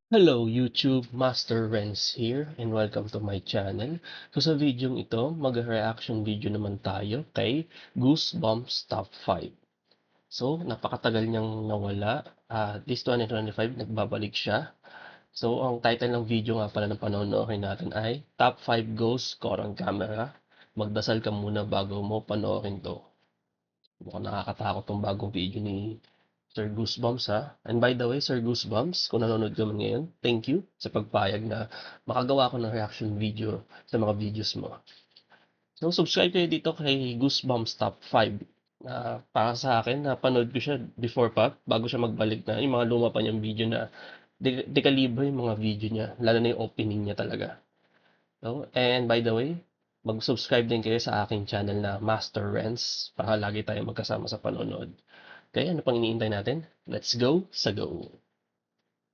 Hello YouTube, Master Renz here and welcome to my channel. So sa video ito, mag-reaction video naman tayo kay Goosebumps Top 5. So napakatagal niyang nawala. This 2025, nagbabalik siya. So ang title ng video nga pala na panonoorin natin ay Top 5 Ghosts Caught on Camera. Magdasal ka muna bago mo panoorin to. Mukhang nakakatakot tong bagong video ni Sir Goosebumps ha. And by the way, Sir Goosebumps, kung nanonood ka man ngayon, thank you sa pagpayag na makagawa ko ng reaction video sa mga videos mo. So, subscribe kayo dito kay Goosebumps Top 5. Para sa akin, napanood ko siya before pa, bago siya magbalik na, yung mga luma pa niyang video na dekalibre yung mga video niya, lalo na yung opening niya talaga. So, and by the way, mag-subscribe din kayo sa aking channel na Master Renz para lagi tayong magkasama sa panonood. Kaya ano pang iniintay natin? Let's go sa go!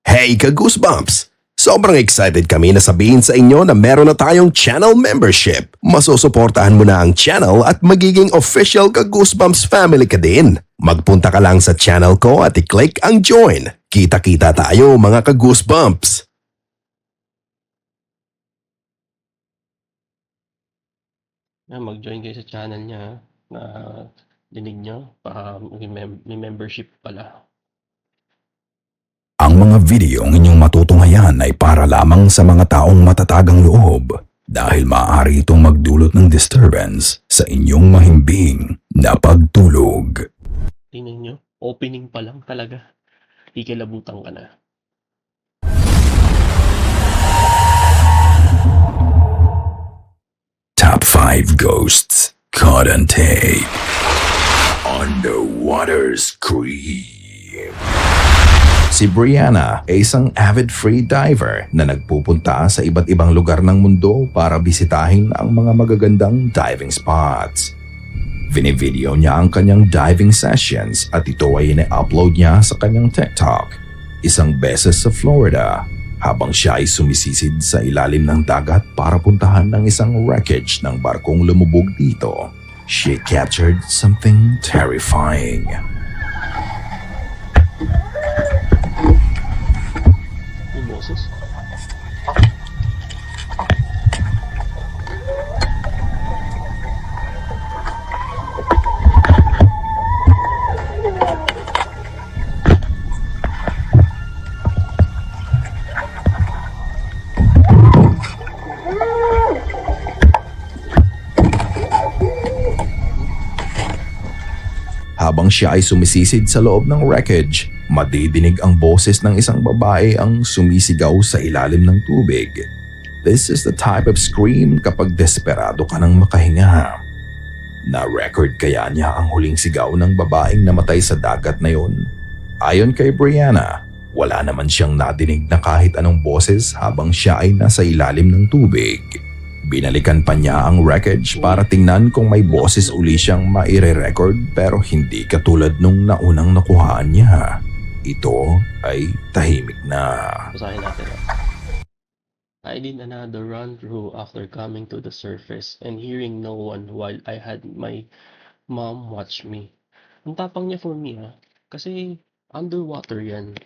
Hey ka-Goosebumps! Sobrang excited kami na sabihin sa inyo na meron na tayong channel membership. Masusuportahan mo na ang channel at magiging official ka-Goosebumps family ka din. Magpunta ka lang sa channel ko at i-click ang join. Kita-kita tayo mga ka-Goosebumps! Mag-join kayo sa channel niya na dinig nyo para may membership pala. Ang mga videong inyong matutunghayan ay para lamang sa mga taong matatagang loob dahil maaari itong magdulot ng disturbance sa inyong mahimbing na pagtulog. Tingnan nyo, opening pa lang talaga. Ikilabutan ka na. Top 5 Ghosts Caught on Tape. Underwater Scream. Si Brianna ay isang avid free diver na nagpupunta sa iba't ibang lugar ng mundo para bisitahin ang mga magagandang diving spots. Vinivideo niya ang kanyang diving sessions at ito ay ina-upload niya sa kanyang TikTok. Isang beses sa Florida habang siya ay sumisisid sa ilalim ng dagat para puntahan ng isang wreckage ng barkong lumubog dito. She captured something terrifying. Yung boses. Habang siya ay sumisisid sa loob ng wreckage, madidinig ang boses ng isang babae ang sumisigaw sa ilalim ng tubig. This is the type of scream kapag desperado ka ng makahinga. Na-record kaya niya ang huling sigaw ng babaeng namatay sa dagat na yon? Ayon kay Brianna, wala naman siyang nadinig na kahit anong boses habang siya ay nasa ilalim ng tubig. Binalikan pa niya ang wreckage para tingnan kung may boses uli siyang maire-record pero hindi katulad nung naunang nakuhaan niya. Ito ay tahimik na. Basahin natin. I did another run through after coming to the surface and hearing no one while I had my mom watch me. Ang tapang niya for me kasi underwater yan.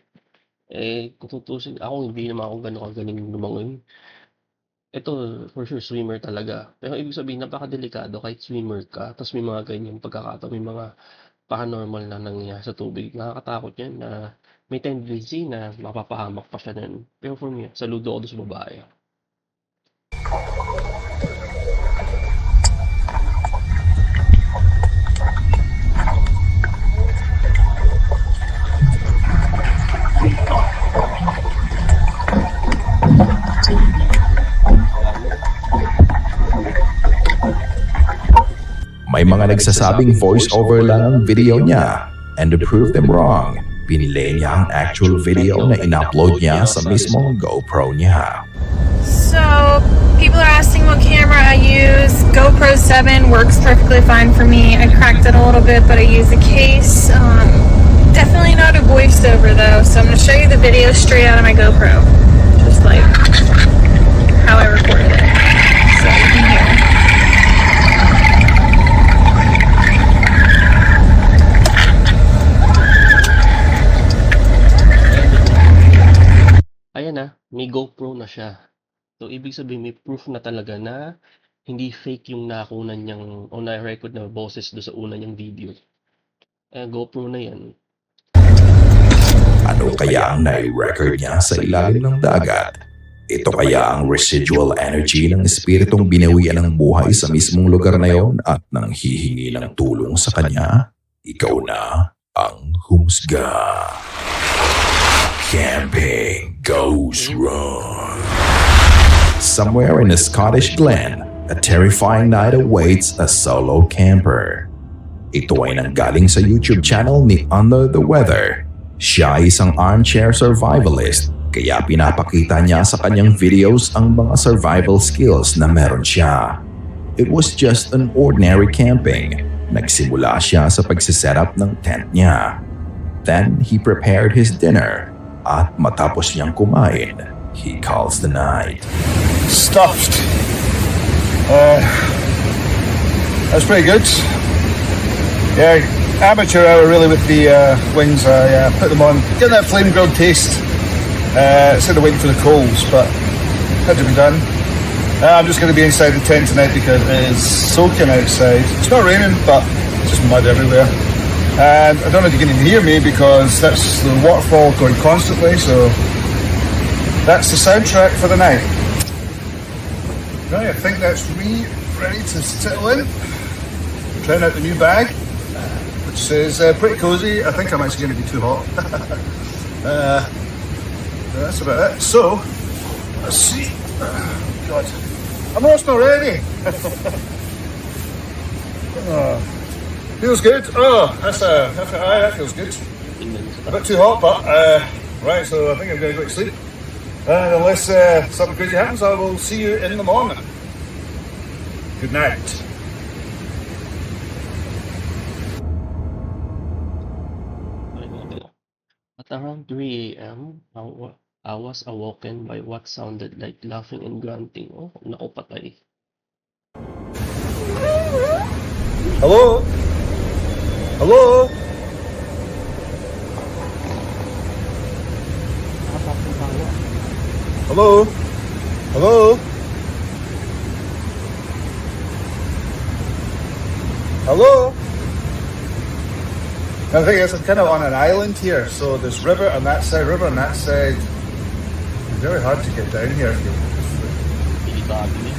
Kung tutusin, ako hindi naman ako gano'ng kagaling lumangoy. Ito, for sure, swimmer talaga. Pero ibig sabihin, napakadelikado kahit swimmer ka, tapos may mga ganyang pagkakataon, may mga paranormal na nangyayari sa tubig. Nakakatakot yan na may tendency na mapapahamak pa siya nun. Pero for me, saludo ako doon sa babae. May mga nagsasabing voice-over lang ang video niya, and to prove them wrong, pinili niya ang actual video na in-upload niya sa mismong GoPro niya. So, people are asking what camera I use. GoPro 7 works perfectly fine for me. I cracked it a little bit, but I use a case. Definitely not a voiceover though, so I'm going to show you the video straight out of my GoPro. Just like how I recorded it. So you can hear. Ayan may GoPro na siya. So, ibig sabihin may proof na talaga na hindi fake yung nakunan niyang o na-record na boses do sa una niyang video. GoPro na yan. Ano kaya ang nai-record niya sa ilalim ng dagat? Ito kaya ang residual energy ng espiritong binawian ng buhay sa mismong lugar na yon at nang hihingi ng tulong sa kanya? Ikaw na ang humusga. Camping Ghost Run. Somewhere in a Scottish glen, a terrifying night awaits a solo camper. Ito ay nanggaling sa YouTube channel ni Under the Weather. Siya ay isang armchair survivalist, kaya pinapakita niya sa kanyang videos ang mga survival skills na meron siya. It was just an ordinary camping. Nagsimula siya sa pagsiset-up ng tent niya. Then he prepared his dinner at matapos niyang kumain, he calls the night. Stuffed. That's pretty good. Yeah, amateur hour really with the wings. I put them on, get that flame grilled taste. Instead of waiting for the coals, but had to be done. I'm just going to be inside the tent tonight because it is soaking outside. It's not raining, but it's just mud everywhere. And I don't know if you can even hear me because that's the waterfall going constantly. So that's the soundtrack for the night. Right, I think that's me ready to settle in. Trying out the new bag, which is pretty cozy. I think I'm actually going to be too hot. That's about it. So, let's see. God, I'm lost already. Feels good. Oh, that feels good. A bit too hot, but right. So I think I'm going to go to sleep. And unless something crazy happens, I will see you in the morning. Good night. At around 3 a.m., I was awoken by what sounded like laughing and grunting. Oh, naku, patay. Hello? Hello? Hello? Hello? Hello? The thing is, I'm kind of on an island here, so there's river on that side, river on that side. It's very hard to get down here. Delikado niya.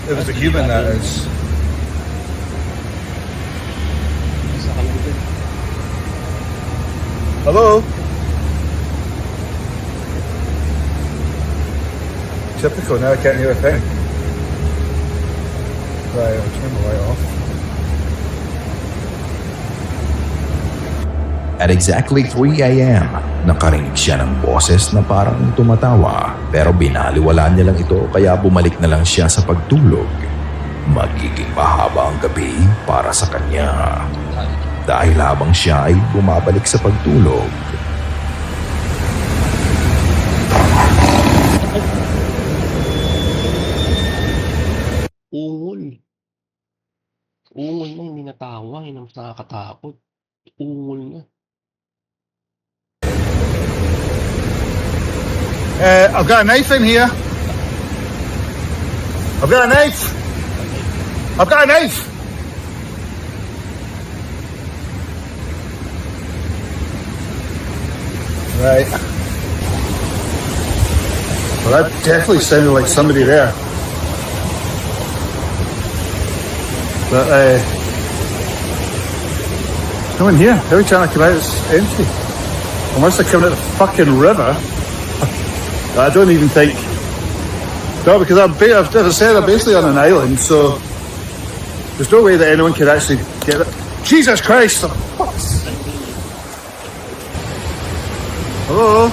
If it's a human, that is. Isa ka lang din. Hello? Typical, now I can't hear a thing. Right, I'll turn the light off. At exactly 3 a.m., nakarinig siya ng boses na parang tumatawa pero binaliwala niya lang ito kaya bumalik na lang siya sa pagtulog. Magiging mahaba ang gabi para sa kanya. Dahil habang siya ay bumabalik sa pagtulog, Ungol. Ungol na, hindi natawa. Yun ang nakakatakot. Ungol na. I've got a knife in here. I've got a knife. I've got a knife. Right. Well, that definitely sounded like somebody there. But, come in here. Every time I come out, it's empty. Unless they're coming out the fucking river. I don't even think. No, because as I said, I'm basically on an island, so there's no way that anyone could actually get it. Jesus Christ! Hello?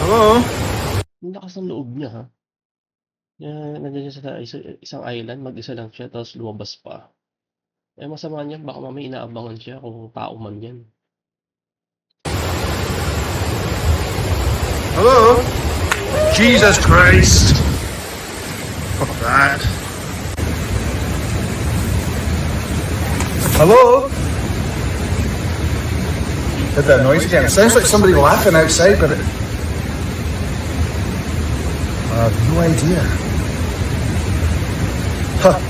Hello? Ang lakas ng loob niya, ha? Nandiyan siya sa isang island, mag-isa lang siya, tapos lumabas pa. Masama niya, baka mamaya inaabangan siya kung tao man yan. Hello? Jesus Christ! Fuck that. Hello? Heard that noise again. It sounds like somebody laughing outside, but I have no idea.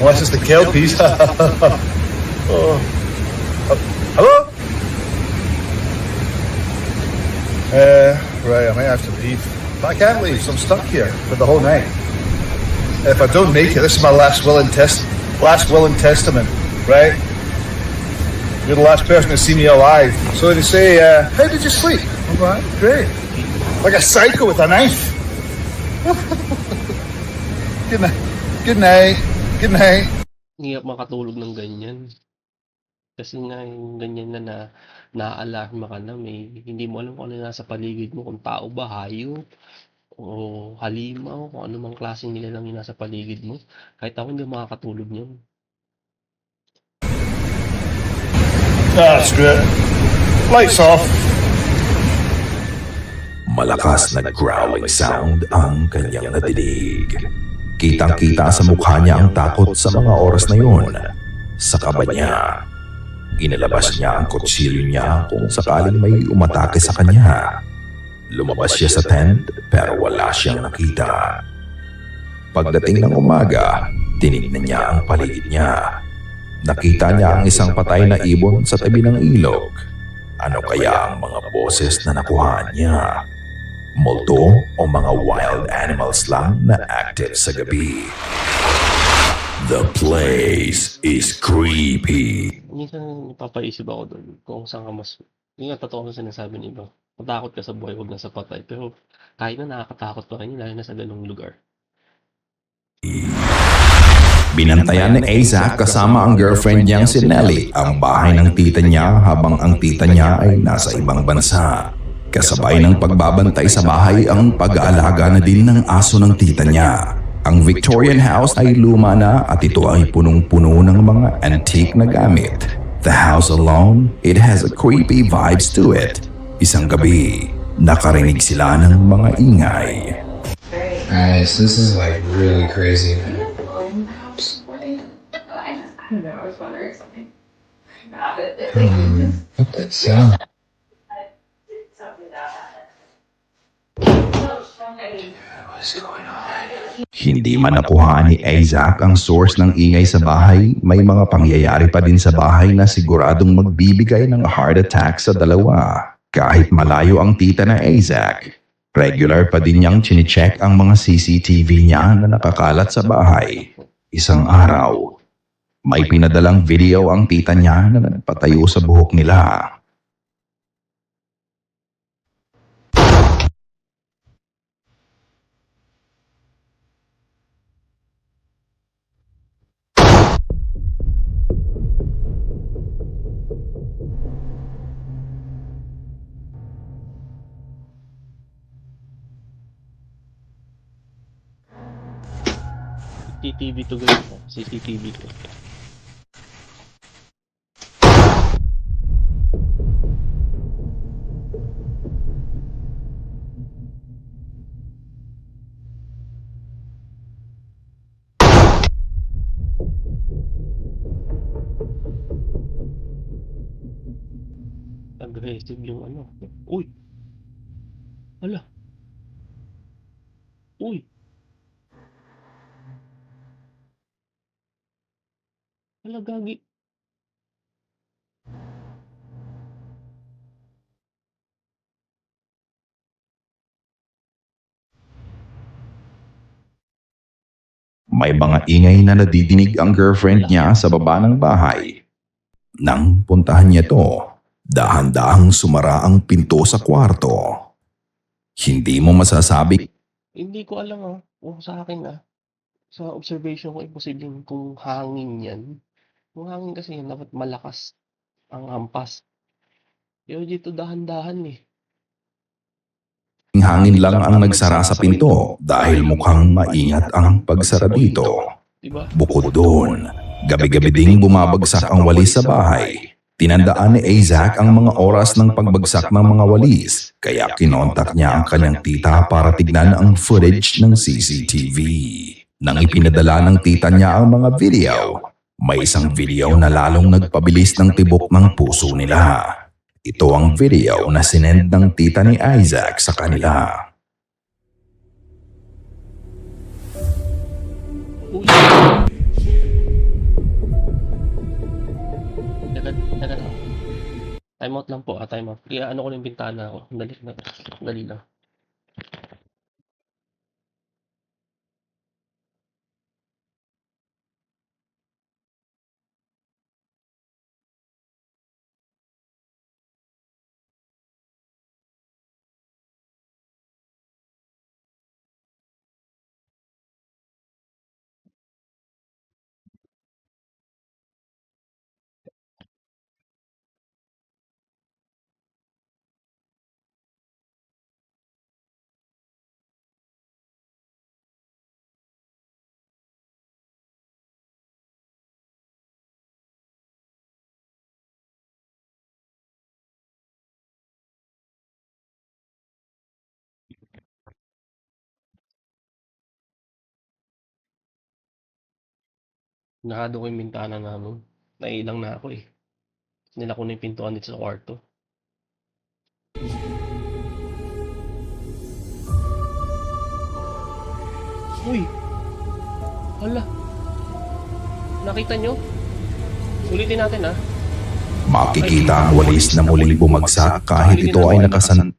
Unless it's the Kelpies. Oh. Hello? Right, I might have to leave. But I can't leave, so I'm stuck here for the whole night. If I don't make it, this is my last will and testament, right? You're the last person to see me alive. So they say, how did you sleep? I'm like, great. Like a psycho with a knife. Good night. Good night. Good night. Hirap makatulog ng ganyan. Kasi nga yung ganyan na naaalarma ka na, hindi mo alam kung ano nasa paligid mo, kung tao ba, hayop, o halimaw, kung ano mang klaseng nilalang yung nasa paligid mo. Kahit ako hindi makakatulog niyan. That's good. Lights off. Malakas na growling sound ang kanyang nadinig. Kitang-kita sa mukha niya ang takot sa mga oras na yun. Sa kaba niya, inilabas niya ang kutsilyo niya kung sakaling may umatake sa kanya. Lumabas siya sa tent pero wala siyang nakita. Pagdating ng umaga, tinignan niya ang paligid niya. Nakita niya ang isang patay na ibon sa tabi ng ilog. Ano kaya ang mga boses na nakuhaan niya? Multo o mga wild animals lang na active sa gabi? The place is creepy. Minsan napapaisip ako doon kung saan ka mas... Yung nga, totoo ang sinasabi ng iba. Matakot ka sa buhay, huwag na sa patay. Pero kahit na nakakatakot pa rin, lalo na sa ganung lugar. Binantayan ni Isaac kasama ang girlfriend niyang si Nelly ang bahay ng tita niya habang ang tita niya ay nasa ibang bansa. Kasabay ng pagbabantay sa bahay ang pag-aalaga na din ng aso ng tita niya. Ang Victorian house ay luma na at ito ay punong-puno ng mga antique na gamit. The house alone, it has a creepy vibes to it. Isang gabi, nakarinig sila ng mga ingay. Guys, this is like really crazy. What the sound? What's going on? Hindi man nakuha ni Isaac ang source ng ingay sa bahay, may mga pangyayari pa din sa bahay na siguradong magbibigay ng heart attack sa dalawa. Kahit malayo ang tita na Isaac, regular pa din niyang chinecheck ang mga CCTV niya na nakakalat sa bahay. Isang araw, may pinadalang video ang tita niya na nagpatayo sa buhok nila. CCTV to guys. CCTV to. Aggressive yung ano. Uy! Ala! Uy! Ala, gagi. May mga ingay na nadidinig ang girlfriend niya sa baba ng bahay. Nang puntahan niya to, dahan-dahang sumara ang pinto sa kwarto. Hindi mo masasabi Hindi ko alam kung sa akin sa observation ko, imposibleng kung hangin yan. Kung hangin kasi yan, dapat malakas ang hampas. Pero dito dahan-dahan hangin lang ang nagsara sa pinto dahil mukhang maingat ang pagsara dito. Diba? Bukod doon, gabi-gabi ding bumabagsak ang walis sa bahay. Tinandaan ni Isaac ang mga oras ng pagbagsak ng mga walis, kaya kinontak niya ang kanyang tita para tignan ang footage ng CCTV. Nang ipinadala ng tita niya ang mga video, may isang video na lalong nagpabilis ng tibok ng puso nila. Ito ang video na sinend ng tita ni Isaac sa kanila. Teka lang. Time out lang po, time out. Ano ko na yung bintana ko. Dali lang. Nakado ko yung bintana namin. Nailang na ako eh. Nila ko na yung pintuan dito sa kwarto. Uy! Hala! Nakita nyo? Ulitin natin ah. Makikita ang walis na muling bumagsak kahit ito ay nakasan.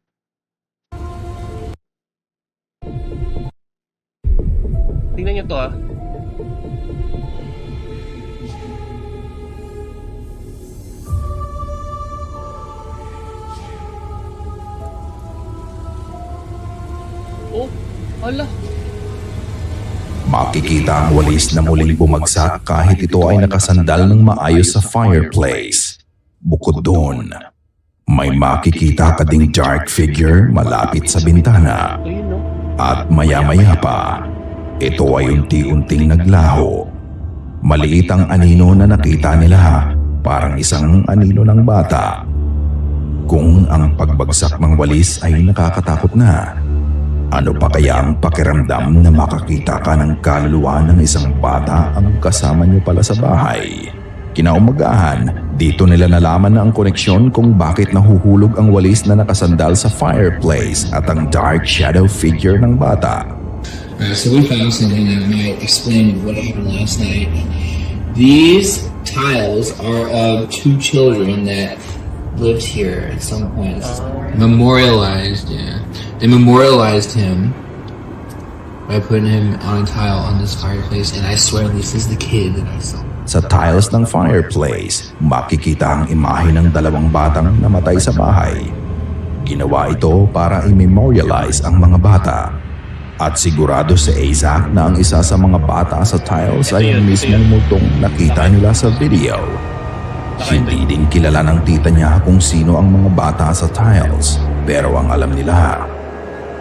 Tingnan nyo to ah. Oh! Hala! Makikita ang walis na muling bumagsak kahit ito ay nakasandal ng maayos sa fireplace. Bukod doon, may makikita ka ding dark figure malapit sa bintana. Ayun no? At maya-maya pa, ito ay unti-unting naglaho. Maliit ang anino na nakita nila, parang isang anino ng bata. Kung ang pagbagsak ng walis ay nakakatakot na, ano pa kaya ang pakiramdam na makakita ka ng kaluluwa ng isang bata ang kasama niyo pala sa bahay? Kinaumagahan, dito nila nalaman na ang koneksyon kung bakit nahuhulog ang walis na nakasandal sa fireplace at ang dark shadow figure ng bata. So we found something that might explain what happened last night. These tiles are of two children that lived here at some point. Memorialized, yeah. They memorialized him by putting him on a tile on this fireplace, and I swear this is the kid that I saw. Sa tiles ng fireplace, makikita ang imahe ng dalawang batang namatay sa bahay. Ginawa ito para i-memorialize ang mga bata. At sigurado si Isaac na ang isa sa mga bata sa tiles ay ang mismong multong nakita nila sa video. Hindi din kilala ng tita niya kung sino ang mga bata sa tiles, pero ang alam nila,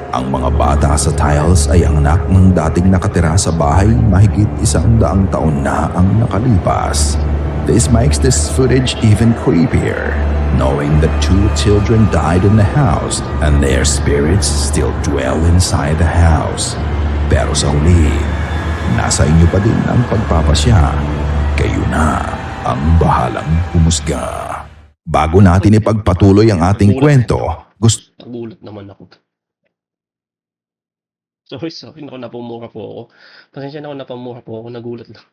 ang mga bata sa tiles ay ang anak ng dating nakatira sa bahay mahigit 100 taon na ang nakalipas. This makes this footage even creepier, knowing that two children died in the house and their spirits still dwell inside the house. Pero sa huli, nasa inyo pa din ang pagpapasya. Kayo na ang bahalang humusga. Bago natin ipagpatuloy ang ating kwento, gusto Nagulat naman ako. Sorry, napamura po ako. Pasensya na ako, napamura po ako, nagulat lang.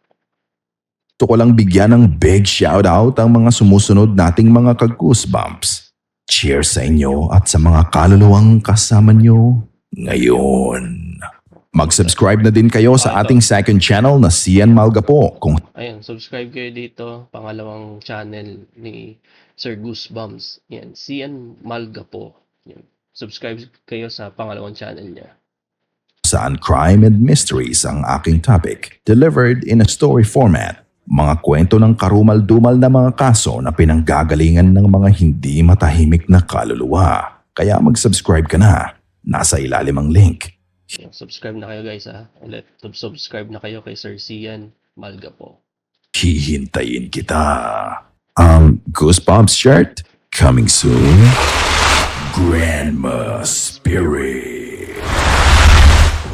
ko lang bigyan ng big shoutout ang mga sumusunod nating mga ka-goosebumps. Cheers sa inyo at sa mga kaluluwang kasama nyo ngayon. Mag-subscribe na din kayo sa ating second channel na Cian Malgapo kung Ayan, subscribe kayo dito. Pangalawang channel ni Sir Goosebumps. Yan, Cian Malgapo. Yan. Subscribe kayo sa pangalawang channel niya. saan crime and mysteries ang aking topic, delivered in a story format. Mga kwento ng karumal-dumal na mga kaso na pinanggagalingan ng mga hindi matahimik na kaluluwa. Kaya mag-subscribe ka na. Nasa ilalim ang link. Yan, subscribe na kayo guys ha. Ulit, subscribe na kayo kay Sir Cian Malgapo. Hihintayin kita. Goosebumps shirt coming soon. Grandma Spirit.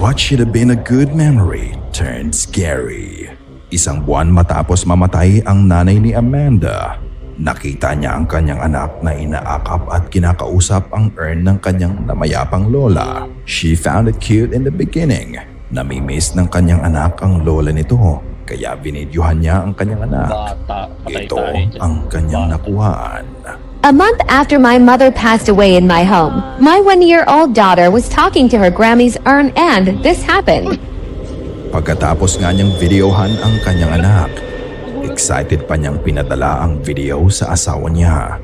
What should have been a good memory turned scary. Isang buwan matapos mamatay ang nanay ni Amanda, nakita niya ang kanyang anak na inaakap at kinakausap ang urn ng kanyang namayapang lola. She found it cute in the beginning. Namimiss ng kanyang anak ang lola nito, kaya binidyohan niya ang kanyang anak. Bata, patay Ito tayo dyan. ang kanyang Bata. nakuhaan. A month after my mother passed away in my home, my 1-year-old daughter was talking to her Grammy's urn and this happened. Pagkatapos nga niyang videohan ang kanyang anak, excited pa niyang pinadala ang video sa asawa niya.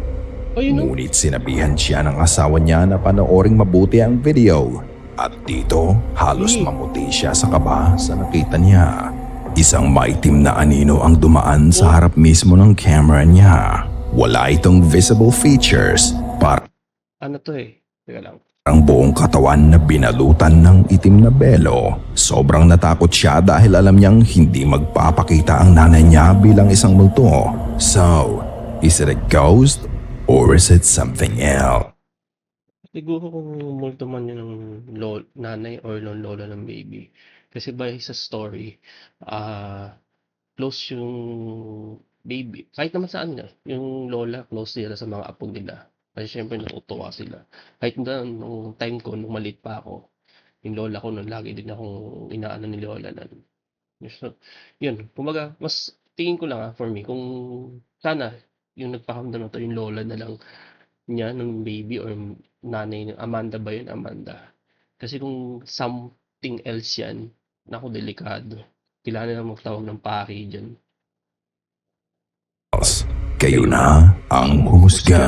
Ayun o. Ngunit sinabihan siya ng asawa niya na panooring mabuti ang video. At dito, halos mamuti siya sa kaba sa nakita niya. Isang maitim na anino ang dumaan sa harap mismo ng camera niya. Wala itong visible features, parang Ano to eh? Teka lang. buong katawan na binalutan ng itim na belo. Sobrang natakot siya dahil alam niyang hindi magpapakita ang nanay niya bilang isang multo. So, is it a ghost or is it something else? Siguro kung multo man yun ng nanay or ng lola ng baby. Kasi by sa story, close yung baby. Kahit naman saan nga, yung lola, close nila sa mga apo nila. Kasi syempre natutuwa sila. Kahit nung time ko, nung maliit pa ako, yung lola ko nun, lagi din akong inaano ni lola nun. So, yun, kumbaga, mas tingin ko lang for me, kung sana yung nagpakamdam na to, yung lola na lang niya nung baby or nanay, Amanda ba yun? Amanda. Kasi kung something else yan, naku, delikado. Kailangan na magtawag ng paki dyan. Kayo na ang humusga.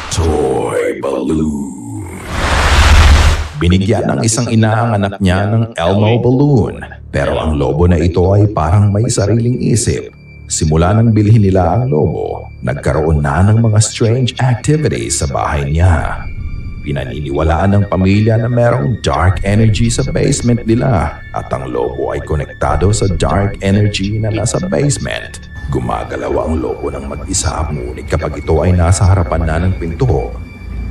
Toy Balloon. Binigyan ng isang ina ang anak niya ng Elmo Balloon. Pero ang lobo na ito ay parang may sariling isip. Simula nang bilhin nila ang lobo, nagkaroon na ng mga strange activities sa bahay niya. Pinaniniwalaan ng pamilya na merong dark energy sa basement nila at ang lobo ay konektado sa dark energy na nasa basement. Gumagalaw ang lobo ng mag-isa, ngunit kapag ito ay nasa harapan na ng pinto,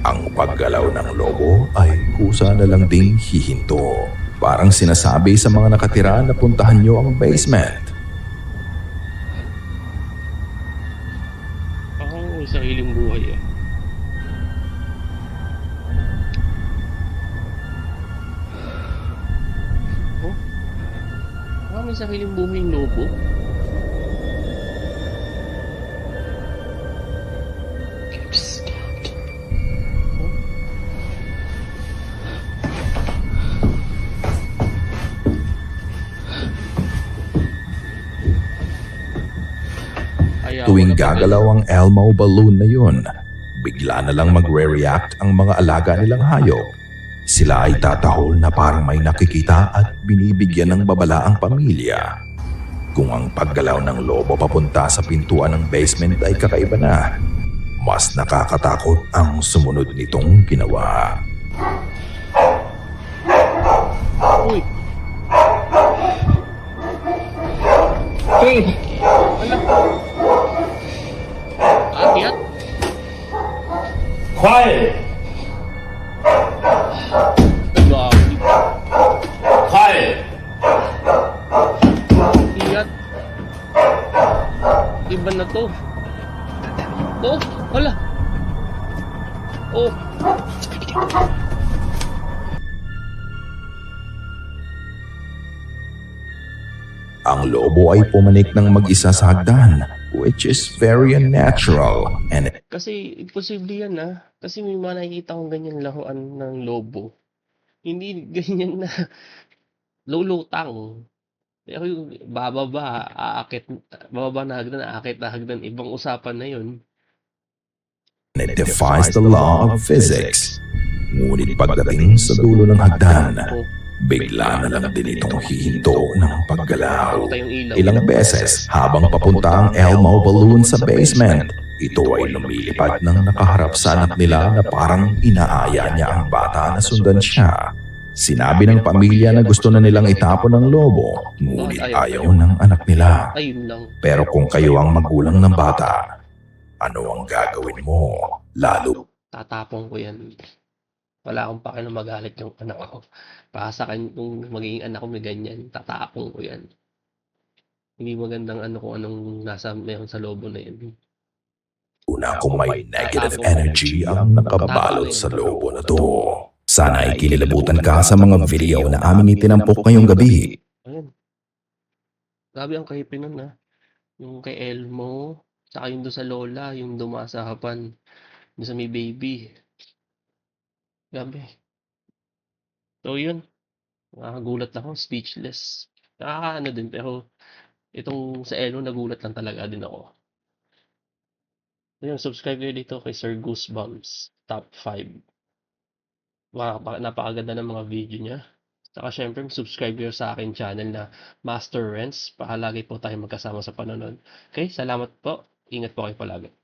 ang paggalaw ng lobo ay kusa na lang ding hihinto. Parang sinasabi sa mga nakatira na puntahan niyo ang basement. Parang may sariling buhay ah. Oh? Parang may sariling buhay yung lobo. Tuwing gagalaw ang Elmo Balloon na yun, bigla na lang magre-react ang mga alaga nilang hayop. Sila ay tatahol na parang may nakikita at binibigyan ng babala ang pamilya. Kung ang paggalaw ng lobo papunta sa pintuan ng basement ay kakaiba na, mas nakakatakot ang sumunod nitong ginawa. Uy! Hey! Akyat? Quiet! Grabe. Quiet! Akyat. Iba na to. Oh! Wala! Oh! Ang lobo ay pumanik ng mag-isa sa hagdan, which is very unnatural and Kasi imposible yan ah. Kasi may mga nakikita kong ganyan laruan ng lobo. Hindi ganyan na lulutang. Pero yung bababa, aakit, bababa na hagdan, aakit na hagdan, ibang usapan na yun. it defies the law of physics. Ngunit pagdating sa dulo ng hagdan, Oh, bigla na lang din itong hihinto ng paggalaw. puta yung ilaw. Ilang beses habang papunta ang Elmo Balloon sa basement, ito ay lumilipad ng nakaharap sa anak nila na parang inaaya niya ang bata na sundan siya. Sinabi ng pamilya na gusto na nilang itapon ng lobo, ngunit ayaw ng anak nila. Ayun lang. Pero kung kayo ang magulang ng bata, ano ang gagawin mo? Lalo Tatapong ko yan. Wala akong pake na magalit yung anak ko. Para sa akin, kung magiging anak ko may ganyan, tatapong ko yan. Hindi magandang ano kung anong nasa meron sa lobo na yun. na kung may negative energy ang nakabalot sa lobo na to. Sana ay kinilabutan ka sa mga video na aming itinampok ngayong gabi. Ayun. Grabe ang creepy nun, yung kay Elmo, tsaka yung dun sa lola, yung dumaan sa harapan, dun sa may baby. Grabe. So yun, nakakagulat lang ako, speechless. Nakakaano din, pero itong sa Elmo nagulat lang talaga din ako. Ayun, subscribe kayo dito kay Sir Goosebumps Top 5. Napakaganda ng mga video niya. Saka syempre, subscribe kayo sa akin channel na Master Renz para lagi po tayo magkasama sa panonood. Okay, salamat po. Ingat po kayo palagi.